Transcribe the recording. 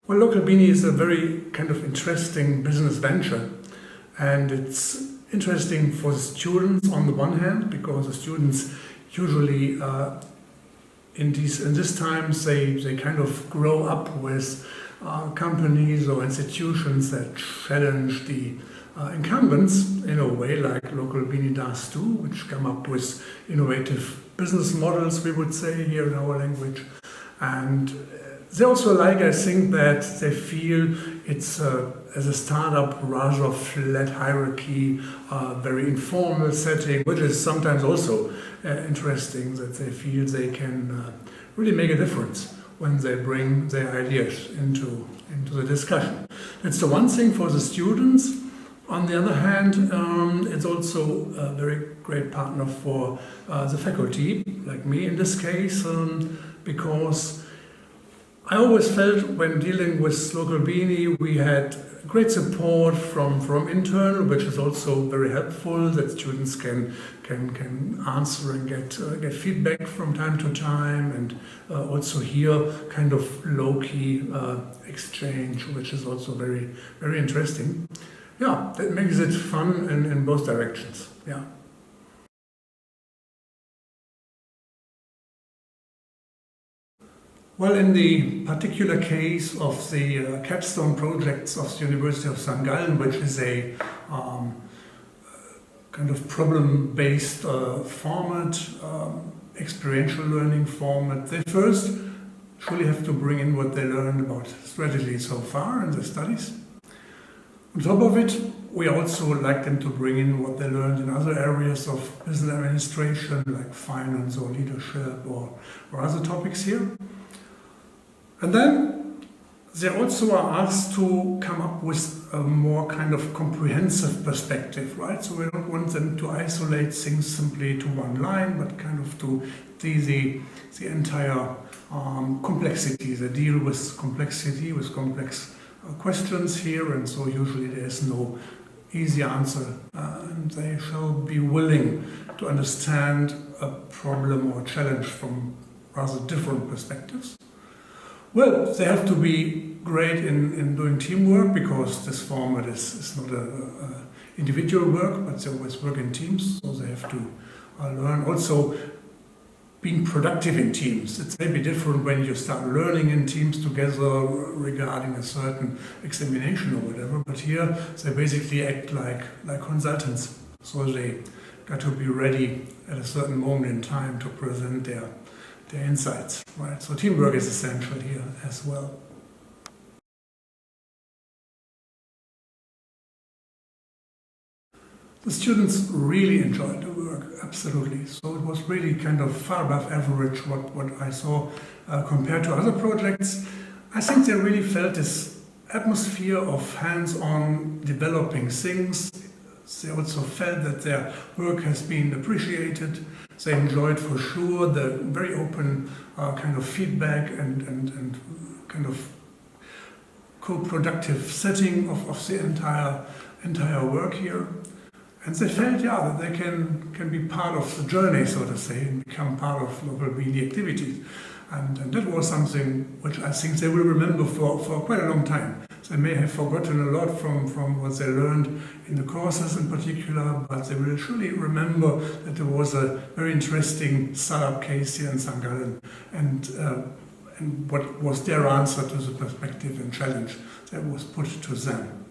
Well, LocalBini is a very kind of interesting business venture, and it's interesting for the students on the one hand, because the students usually in these times they kind of grow up with companies or institutions that challenge the incumbents in a way, like LocalBini does too, which come up with innovative business models, we would say here in our language. And they also like, I think, that they feel it's as a startup rather flat hierarchy, very informal setting, which is sometimes also interesting, that they feel they can really make a difference when they bring their ideas into the discussion. That's the one thing for the students. On the other hand, it's also a very great partner for the faculty, like me in this case, because I always felt when dealing with LocalBini, we had great support from internal, which is also very helpful, that students can answer and get feedback from time to time, and also here kind of low-key exchange, which is also very, very interesting. Yeah, that makes it fun in both directions. Yeah. Well, in the particular case of the Capstone projects of the University of St. Gallen, which is a kind of problem-based format, experiential learning format, they first surely have to bring in what they learned about strategy so far in the studies. On top of it, we also like them to bring in what they learned in other areas of business administration, like finance or leadership or other topics here. And then they also are asked to come up with a more kind of comprehensive perspective, right? So we don't want them to isolate things simply to one line, but kind of to see the entire complexity. They deal with complexity, with complex questions here, and so usually there is no easy answer, and they shall be willing to understand a problem or challenge from rather different perspectives. Well, they have to be great in doing teamwork, because this format is not a individual work, but they always work in teams, so they have to learn also being productive in teams. It's maybe different when you start learning in teams together regarding a certain examination or whatever, but here they basically act like consultants. So they got to be ready at a certain moment in time to present their insights, right? So teamwork is essential here as well. The students really enjoyed the work, absolutely. So it was really kind of far above average what I saw compared to other projects. I think they really felt this atmosphere of hands-on developing things. They also felt that their work has been appreciated. They enjoyed for sure the very open kind of feedback and kind of co-productive setting of the entire work here. And they felt, yeah, that they can be part of the journey, so to say, and become part of LocalBini activities. And that was something which I think they will remember for quite a long time. They may have forgotten a lot from what they learned in the courses in particular, but they will surely remember that there was a very interesting startup case here in St. Gallen, and what was their answer to the perspective and challenge that was put to them.